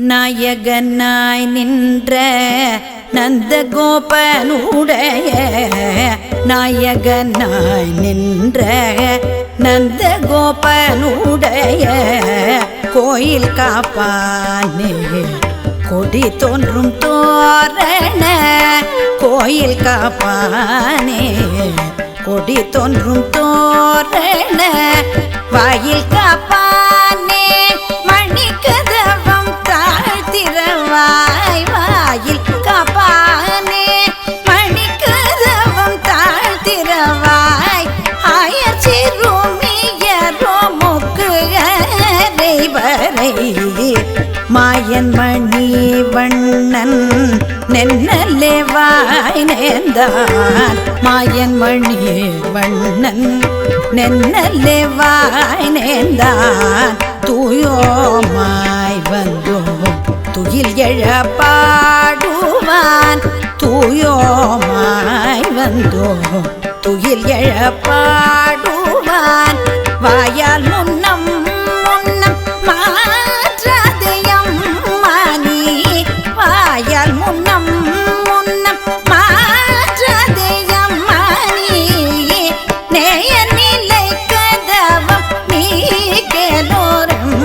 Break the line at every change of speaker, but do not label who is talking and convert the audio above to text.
நாயகனாய் நின்ற நந்தகோபனுடைய நாயகனாய் நின்ற நந்தகோபனுடைய கோயில் காப்பானே கொடி தோன்றும் தோரண கோயில் காப்பானே கொடி தோன்றும் தோரண வாயில் காப்பானே மணிக்கதவம் தாழ்த்திரவாய் வாயில் காப்பானே மணிக்கதவம் தாழ்த்திரவாய் ஆயர் சிறுமியரோ முக்கு அறைவரை மாயன் மணி வண்ணன் நென்னலே வாய் நேர்ந்தான் மாயன் மணி வண்ணன் நென்னலே வாய் நேர்ந்தான் தூயோமாய் வந்தோம் துயில் எழ பாடுவான் தூயோமாய் வந்தோம் துயில் எழ பாடுவான் வாயால் முன்னம் முன்னம் மாற்றாதயம் மானி வாயால் முன்னம் முன்னம் மாற்றாதயம் மானி நேய நிலை கதவம் நீ கேலோரம்